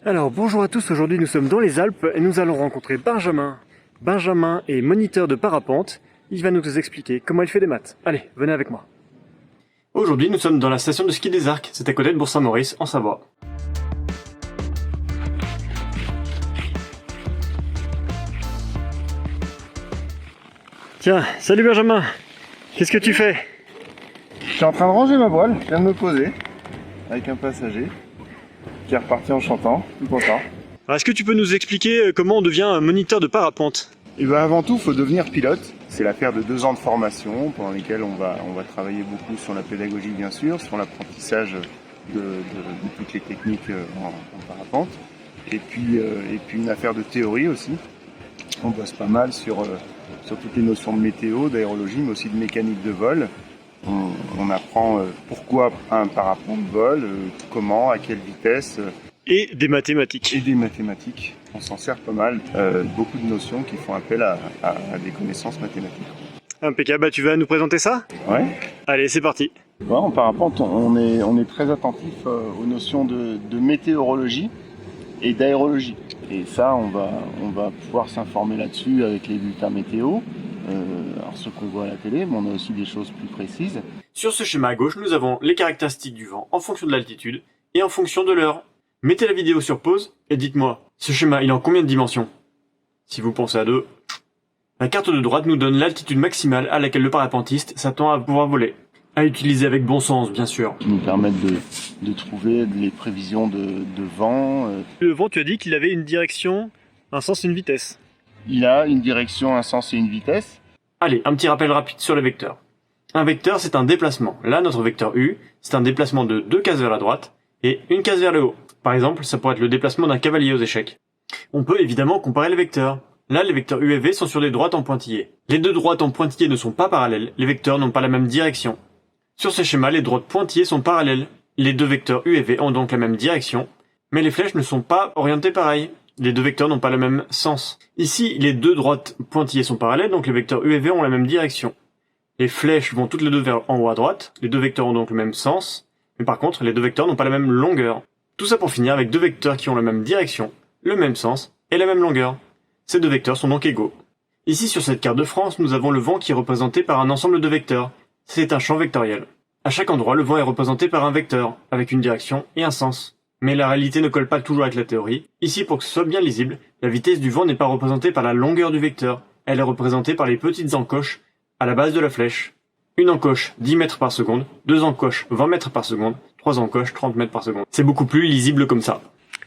Alors bonjour à tous, aujourd'hui nous sommes dans les Alpes et nous allons rencontrer Benjamin. Benjamin est moniteur de parapente, il va nous expliquer comment il fait des maths. Allez, venez avec moi. Aujourd'hui nous sommes dans la station de ski des Arcs, c'est à côté de Bourg-Saint-Maurice, en Savoie. Tiens, salut Benjamin, qu'est-ce que tu fais? Je suis en train de ranger ma voile, je viens de me poser avec un passager qui est reparti en chantant, tout content. Alors, est-ce que tu peux nous expliquer comment on devient un moniteur de parapente? Et bien avant tout, il faut devenir pilote. C'est l'affaire de 2 ans de formation pendant lesquels on va travailler beaucoup sur la pédagogie bien sûr, sur l'apprentissage de toutes les techniques en parapente. Et puis une affaire de théorie aussi. On bosse pas mal sur toutes les notions de météo, d'aérologie, mais aussi de mécanique de vol. On apprend pourquoi un parapente vole, comment, à quelle vitesse. Et des mathématiques. Et des mathématiques. On s'en sert pas mal. Beaucoup de notions qui font appel à des connaissances mathématiques. Impeccable, bah, tu vas nous présenter ça? Ouais. Allez, c'est parti. Ouais, en parapente, on est très attentif aux notions de météorologie et d'aérologie. Et ça, on va pouvoir s'informer là-dessus avec les bulletins météo. Alors ceux qu'on voit à la télé, mais on a aussi des choses plus précises. Sur ce schéma à gauche, nous avons les caractéristiques du vent en fonction de l'altitude et en fonction de l'heure. Mettez la vidéo sur pause et dites-moi, ce schéma il est en combien de dimensions? Si vous pensez à 2. La carte de droite nous donne l'altitude maximale à laquelle le parapentiste s'attend à pouvoir voler. À utiliser avec bon sens, bien sûr. Qui nous permettent de trouver les prévisions de vent. Le vent, tu as dit qu'il avait une direction, un sens et une vitesse. Il a une direction, un sens et une vitesse. Allez, un petit rappel rapide sur les vecteurs. Un vecteur, c'est un déplacement. Là, notre vecteur U, c'est un déplacement de 2 cases vers la droite et une case vers le haut. Par exemple, ça pourrait être le déplacement d'un cavalier aux échecs. On peut évidemment comparer les vecteurs. Là, les vecteurs U et V sont sur des droites en pointillés. Les deux droites en pointillés ne sont pas parallèles, les vecteurs n'ont pas la même direction. Sur ce schéma, les droites pointillées sont parallèles. Les deux vecteurs U et V ont donc la même direction, mais les flèches ne sont pas orientées pareil. Les deux vecteurs n'ont pas le même sens. Ici, les deux droites pointillées sont parallèles, donc les vecteurs U et V ont la même direction. Les flèches vont toutes les deux vers en haut à droite, les deux vecteurs ont donc le même sens, mais par contre, les deux vecteurs n'ont pas la même longueur. Tout ça pour finir avec deux vecteurs qui ont la même direction, le même sens et la même longueur. Ces deux vecteurs sont donc égaux. Ici, sur cette carte de France, nous avons le vent qui est représenté par un ensemble de vecteurs. C'est un champ vectoriel. À chaque endroit, le vent est représenté par un vecteur, avec une direction et un sens. Mais la réalité ne colle pas toujours avec la théorie. Ici, pour que ce soit bien lisible, la vitesse du vent n'est pas représentée par la longueur du vecteur. Elle est représentée par les petites encoches à la base de la flèche. Une encoche, 10 mètres par seconde. 2 encoches, 20 mètres par seconde. 3 encoches, 30 mètres par seconde. C'est beaucoup plus lisible comme ça.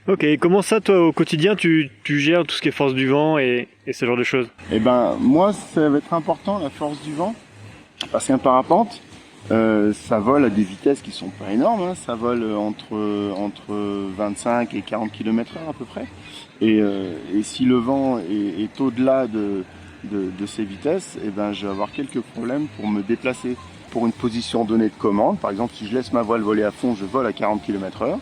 Ok, comment ça, toi, au quotidien, tu gères tout ce qui est force du vent et ce genre de choses? Eh ben, moi, ça va être important, la force du vent. Parce qu'un parapente, ça vole à des vitesses qui sont pas énormes, hein. Ça vole entre 25 et 40 km/h à peu près. Et si le vent est au-delà de ces vitesses, eh ben, je vais avoir quelques problèmes pour me déplacer. Pour une position donnée de commande, par exemple, si je laisse ma voile voler à fond, je vole à 40 km/h.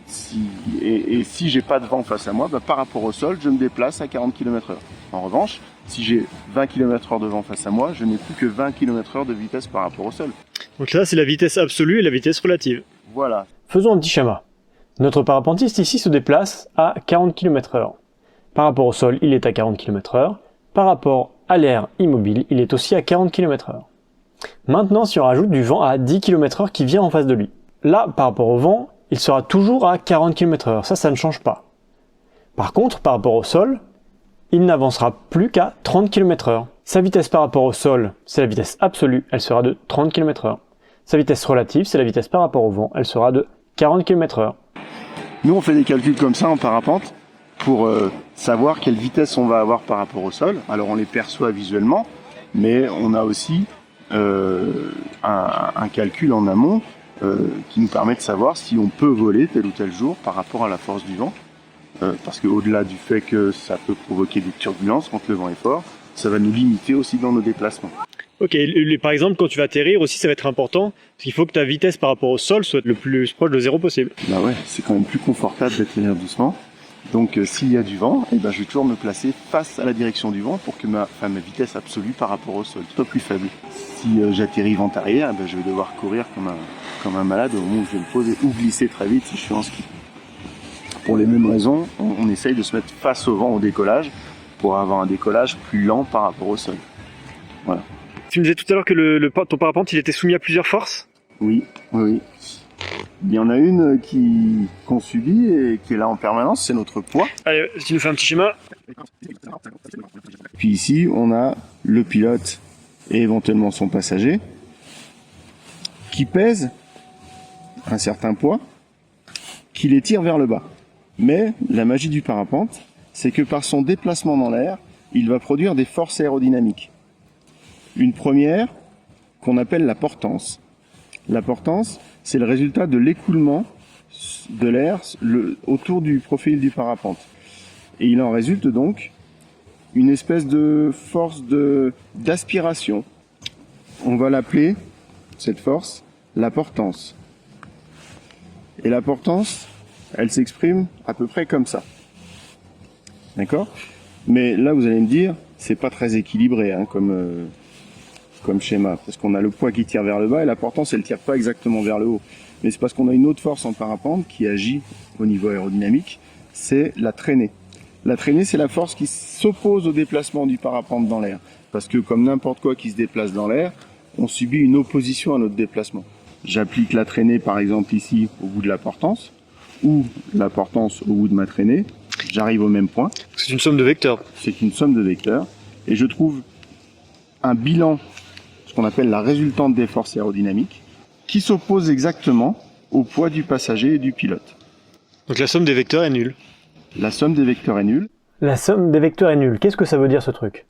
Si j'ai pas de vent face à moi, bah, par rapport au sol, je me déplace à 40 km/h. En revanche, si j'ai 20 km/h de vent face à moi, je n'ai plus que 20 km/h de vitesse par rapport au sol. Donc là, c'est la vitesse absolue et la vitesse relative. Voilà. Faisons un petit schéma. Notre parapentiste ici se déplace à 40 km/h. Par rapport au sol, il est à 40 km/h. Par rapport à l'air immobile, il est aussi à 40 km/h. Maintenant, si on rajoute du vent à 10 km/h qui vient en face de lui. Là, par rapport au vent, il sera toujours à 40 km/h. Ça ne change pas. Par contre, par rapport au sol, il n'avancera plus qu'à 30 km/h. Sa vitesse par rapport au sol, c'est la vitesse absolue, elle sera de 30 km/h. Sa vitesse relative, c'est la vitesse par rapport au vent, elle sera de 40 km/h. Nous, on fait des calculs comme ça en parapente pour savoir quelle vitesse on va avoir par rapport au sol. Alors, on les perçoit visuellement, mais on a aussi un calcul en amont qui nous permet de savoir si on peut voler tel ou tel jour par rapport à la force du vent. Parce qu'au-delà du fait que ça peut provoquer des turbulences quand le vent est fort, ça va nous limiter aussi dans nos déplacements. Ok, par exemple, quand tu vas atterrir aussi, ça va être important, parce qu'il faut que ta vitesse par rapport au sol soit le plus proche de zéro possible. Bah ouais, c'est quand même plus confortable d'atterrir doucement. Donc s'il y a du vent, eh ben, je vais toujours me placer face à la direction du vent pour que ma vitesse absolue par rapport au sol soit plus faible. Si j'atterris vent arrière, eh ben, je vais devoir courir comme un malade au moment où je vais me poser ou glisser très vite si je suis en ski. Pour les mêmes raisons, on essaye de se mettre face au vent au décollage pour avoir un décollage plus lent par rapport au sol. Voilà. Tu me disais tout à l'heure que ton parapente il était soumis à plusieurs forces. Oui. Il y en a une qu'on subit et qui est là en permanence, c'est notre poids. Allez, tu nous fais un petit schéma. Puis ici, on a le pilote et éventuellement son passager qui pèse un certain poids, qui les tire vers le bas. Mais la magie du parapente, c'est que par son déplacement dans l'air, il va produire des forces aérodynamiques. Une première qu'on appelle la portance. La portance, c'est le résultat de l'écoulement de l'air autour du profil du parapente. Et il en résulte donc une espèce de force d'aspiration. On va l'appeler, cette force, la portance. Et la portance, elle s'exprime à peu près comme ça. D'accord ? Mais là, vous allez me dire, c'est pas très équilibré comme schéma, parce qu'on a le poids qui tire vers le bas et la portance, elle tire pas exactement vers le haut. Mais c'est parce qu'on a une autre force en parapente qui agit au niveau aérodynamique, c'est la traînée. La traînée, c'est la force qui s'oppose au déplacement du parapente dans l'air. Parce que comme n'importe quoi qui se déplace dans l'air, on subit une opposition à notre déplacement. J'applique la traînée, par exemple, ici, au bout de la portance, ou la portance au bout de ma traînée. J'arrive au même point. C'est une somme de vecteurs. C'est une somme de vecteurs. Et je trouve un bilan, ce qu'on appelle la résultante des forces aérodynamiques, qui s'oppose exactement au poids du passager et du pilote. Donc la somme des vecteurs est nulle. La somme des vecteurs est nulle. La somme des vecteurs est nulle. Qu'est-ce que ça veut dire ce truc ?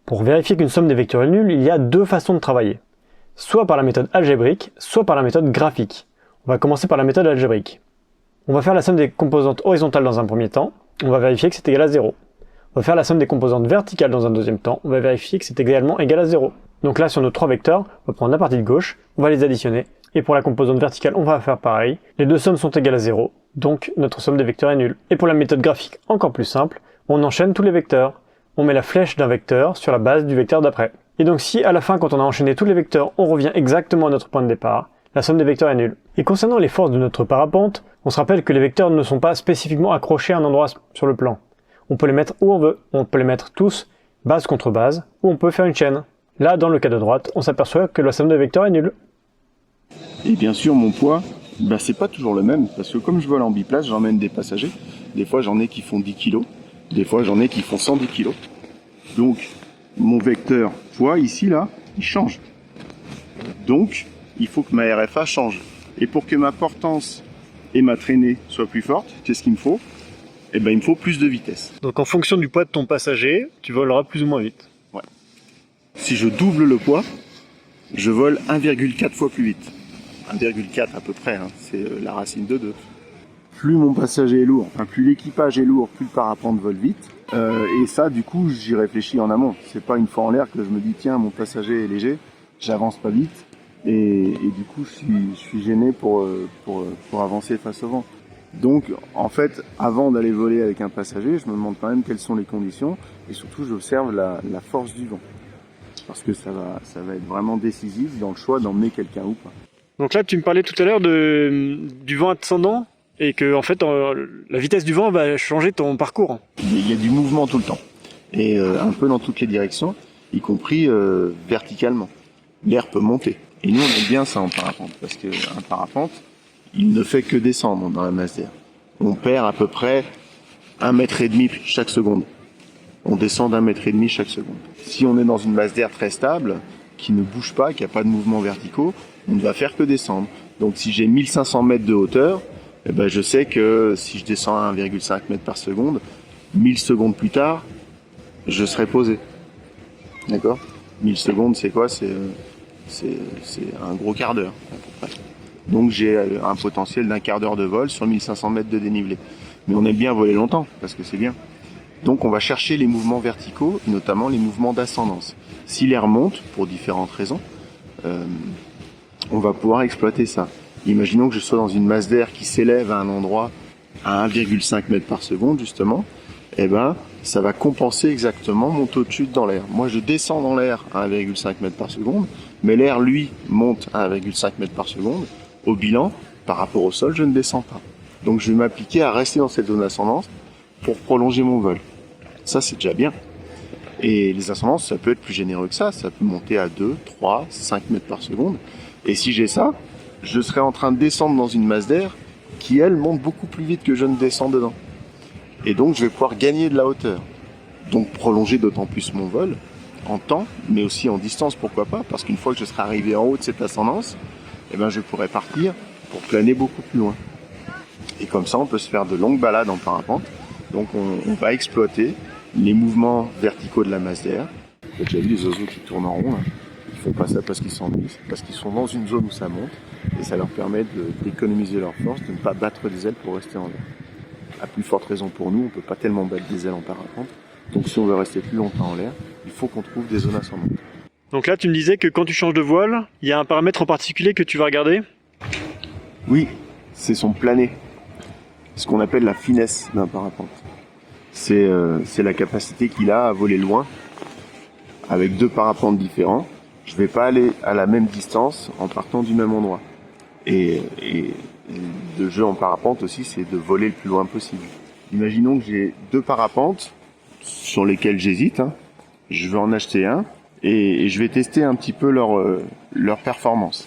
Pour vérifier qu'une somme des vecteurs est nulle, il y a deux façons de travailler. Soit par la méthode algébrique, soit par la méthode graphique. On va commencer par la méthode algébrique. On va faire la somme des composantes horizontales dans un premier temps. On va vérifier que c'est égal à 0. On va faire la somme des composantes verticales dans un deuxième temps. On va vérifier que c'est également égal à 0. Donc là, sur nos trois vecteurs, on va prendre la partie de gauche, on va les additionner. Et pour la composante verticale, on va faire pareil. Les deux sommes sont égales à 0. Donc notre somme des vecteurs est nulle. Et pour la méthode graphique encore plus simple, on enchaîne tous les vecteurs. On met la flèche d'un vecteur sur la base du vecteur d'après. Et donc si à la fin, quand on a enchaîné tous les vecteurs, on revient exactement à notre point de départ, la somme des vecteurs est nulle. Et concernant les forces de notre parapente, on se rappelle que les vecteurs ne sont pas spécifiquement accrochés à un endroit sur le plan. On peut les mettre où on veut. On peut les mettre tous base contre base, ou on peut faire une chaîne. Là, dans le cas de droite, on s'aperçoit que la somme des vecteurs est nulle. Et bien sûr, mon poids, c'est pas toujours le même, parce que comme je vole en biplace, j'emmène des passagers. Des fois, j'en ai qui font 10 kg, des fois, j'en ai qui font 110 kg. Donc, mon vecteur poids, ici, là, il change. Donc, il faut que ma RFA change. Et pour que ma portance et ma traînée soient plus fortes, qu'est-ce qu'il me faut ? Il me faut plus de vitesse. Donc en fonction du poids de ton passager, tu voleras plus ou moins vite. Ouais. Si je double le poids, je vole 1,4 fois plus vite. 1,4 à peu près, hein. C'est la racine de 2. Plus mon passager est lourd, plus l'équipage est lourd, plus le parapente vole vite. Et ça, du coup, j'y réfléchis en amont. C'est pas une fois en l'air que je me dis, tiens, mon passager est léger, j'avance pas vite. Et du coup, je suis gêné pour avancer face au vent. Donc, en fait, avant d'aller voler avec un passager, je me demande quand même quelles sont les conditions. Et surtout, j'observe la force du vent. Parce que ça va être vraiment décisif dans le choix d'emmener quelqu'un ou pas. Donc là, tu me parlais tout à l'heure du vent ascendant et que en fait, la vitesse du vent va changer ton parcours. Il y a du mouvement tout le temps. Et un peu dans toutes les directions, y compris verticalement. L'air peut monter. Et nous, on aime bien ça en parapente. Parce qu'un parapente, il ne fait que descendre dans la masse d'air. On perd à peu près 1,5 mètre chaque seconde. On descend d'1,5 mètre chaque seconde. Si on est dans une masse d'air très stable, qui ne bouge pas, qui n'a pas de mouvements verticaux, on ne va faire que descendre. Donc si j'ai 1500 mètres de hauteur, je sais que si je descends à 1,5 mètre par seconde, 1000 secondes plus tard, je serai posé. D'accord ? 1000 secondes, c'est quoi ? C'est un gros quart d'heure, à peu près. Donc j'ai un potentiel d'un quart d'heure de vol sur 1500 mètres de dénivelé. Mais on aime bien voler longtemps, parce que c'est bien. Donc on va chercher les mouvements verticaux, notamment les mouvements d'ascendance. Si l'air monte, pour différentes raisons, on va pouvoir exploiter ça. Imaginons que je sois dans une masse d'air qui s'élève à un endroit à 1,5 mètre par seconde, justement. Ça va compenser exactement mon taux de chute dans l'air. Moi, je descends dans l'air à 1,5 mètre par seconde, mais l'air, lui, monte à 1,5 mètre par seconde. Au bilan, par rapport au sol, je ne descends pas. Donc je vais m'appliquer à rester dans cette zone d'ascendance pour prolonger mon vol. Ça, c'est déjà bien. Et les ascendances, ça peut être plus généreux que ça peut monter à 2, 3, 5 mètres par seconde. Et si j'ai ça, je serai en train de descendre dans une masse d'air qui, elle, monte beaucoup plus vite que je ne descends dedans. Et donc, je vais pouvoir gagner de la hauteur. Donc, prolonger d'autant plus mon vol, en temps, mais aussi en distance, pourquoi pas, parce qu'une fois que je serai arrivé en haut de cette ascendance, eh ben, je pourrai partir pour planer beaucoup plus loin. Et comme ça, on peut se faire de longues balades en parapente. Donc, on va exploiter les mouvements verticaux de la masse d'air. Vous avez déjà vu les oiseaux qui tournent en rond, là. Ils font pas ça parce qu'ils s'ennuient, c'est parce qu'ils sont dans une zone où ça monte, et ça leur permet d'économiser leur force, de ne pas battre des ailes pour rester en l'air. À plus forte raison pour nous, on peut pas tellement battre des ailes en parapente, donc si on veut rester plus longtemps en l'air, il faut qu'on trouve des zones ascendantes. Donc là, tu me disais que quand tu changes de voile, il y a un paramètre en particulier que tu vas regarder? Oui, c'est son plané, ce qu'on appelle la finesse d'un parapente. C'est la capacité qu'il a à voler loin, avec deux parapentes différents. Je vais pas aller à la même distance en partant du même endroit. Et le jeu en parapente aussi, c'est de voler le plus loin possible. Imaginons que j'ai deux parapentes sur lesquelles j'hésite. Je vais en acheter un et je vais tester un petit peu leur performance.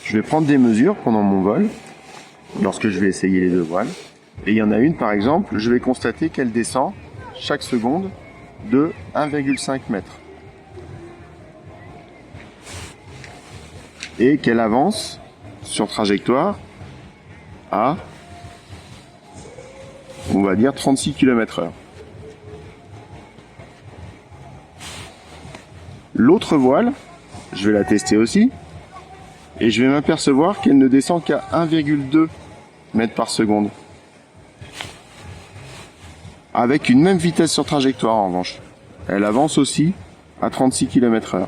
Je vais prendre des mesures pendant mon vol, lorsque je vais essayer les deux voiles. Et il y en a une, par exemple, je vais constater qu'elle descend chaque seconde de 1,5 m. Et qu'elle avance sur trajectoire à, on va dire, 36 km/h. L'autre voile, je vais la tester aussi, et je vais m'apercevoir qu'elle ne descend qu'à 1,2 m par seconde. Avec une même vitesse sur trajectoire en revanche. Elle avance aussi à 36 km/h.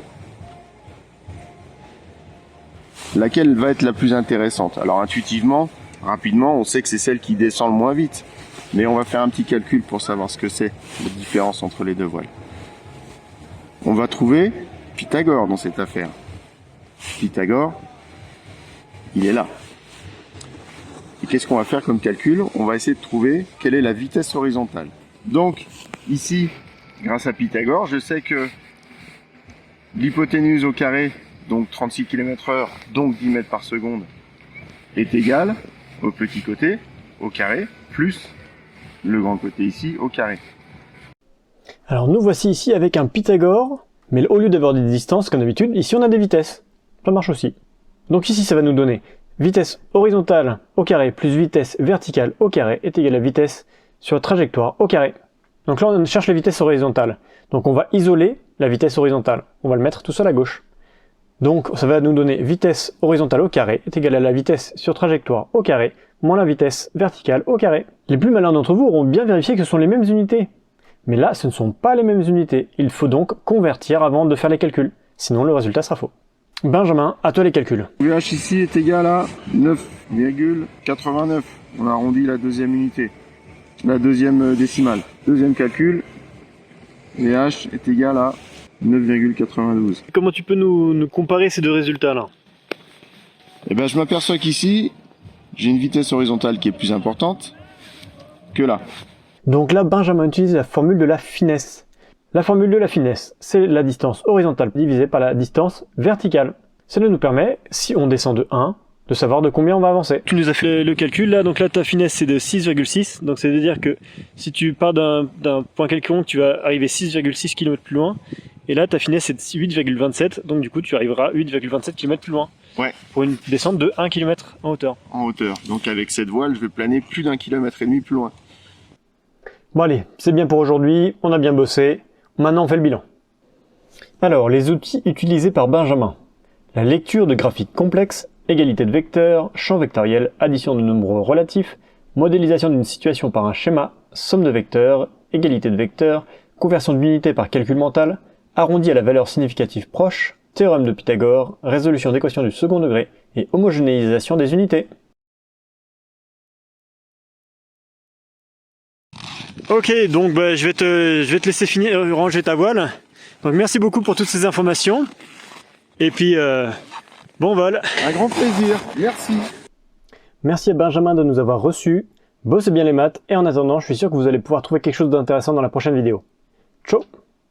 Laquelle va être la plus intéressante? Alors intuitivement, rapidement, on sait que c'est celle qui descend le moins vite. Mais on va faire un petit calcul pour savoir ce que c'est, la différence entre les deux voiles. On va trouver Pythagore dans cette affaire. Pythagore, il est là. Et qu'est-ce qu'on va faire comme calcul? On va essayer de trouver quelle est la vitesse horizontale. Donc, ici, grâce à Pythagore, je sais que l'hypoténuse au carré, donc 36 km/h, donc 10 mètres par seconde, est égale au petit côté, au carré, plus le grand côté ici, au carré. Alors nous voici ici avec un Pythagore, mais au lieu d'avoir des distances comme d'habitude, ici on a des vitesses. Ça marche aussi. Donc ici ça va nous donner vitesse horizontale au carré plus vitesse verticale au carré est égal à vitesse sur trajectoire au carré. Donc là on cherche la vitesse horizontale. Donc on va isoler la vitesse horizontale. On va le mettre tout seul à gauche. Donc ça va nous donner vitesse horizontale au carré est égal à la vitesse sur trajectoire au carré moins la vitesse verticale au carré. Les plus malins d'entre vous auront bien vérifié que ce sont les mêmes unités. Mais là, ce ne sont pas les mêmes unités. Il faut donc convertir avant de faire les calculs. Sinon, le résultat sera faux. Benjamin, à toi les calculs. VH ici est égal à 9,89. On arrondit la deuxième unité. La deuxième décimale. Deuxième calcul. VH est égal à 9,92. Comment tu peux nous comparer ces deux résultats-là? Eh ben, je m'aperçois qu'ici, j'ai une vitesse horizontale qui est plus importante que là. Donc là, Benjamin utilise la formule de la finesse. La formule de la finesse, c'est la distance horizontale divisée par la distance verticale. Cela nous permet, si on descend de 1, de savoir de combien on va avancer. Tu nous as fait le calcul là, donc là ta finesse c'est de 6,6, donc ça veut dire que si tu pars d'un point quelconque, tu vas arriver 6,6 km plus loin, et là ta finesse c'est de 8,27, donc du coup tu arriveras 8,27 km plus loin. Ouais. Pour une descente de 1 km en hauteur. En hauteur. Donc avec cette voile, je vais planer plus d'1,5 km plus loin. Bon allez, c'est bien pour aujourd'hui, on a bien bossé, maintenant on fait le bilan. Alors, les outils utilisés par Benjamin. La lecture de graphiques complexes, égalité de vecteurs, champ vectoriel, addition de nombres relatifs, modélisation d'une situation par un schéma, somme de vecteurs, égalité de vecteurs, conversion d'unités par calcul mental, arrondi à la valeur significative proche, théorème de Pythagore, résolution d'équations du second degré et homogénéisation des unités. Ok, donc je vais te laisser finir, ranger ta voile. Donc merci beaucoup pour toutes ces informations. Et puis bon vol. Un grand plaisir, merci. Merci à Benjamin de nous avoir reçus. Bossez bien les maths et en attendant, je suis sûr que vous allez pouvoir trouver quelque chose d'intéressant dans la prochaine vidéo. Ciao!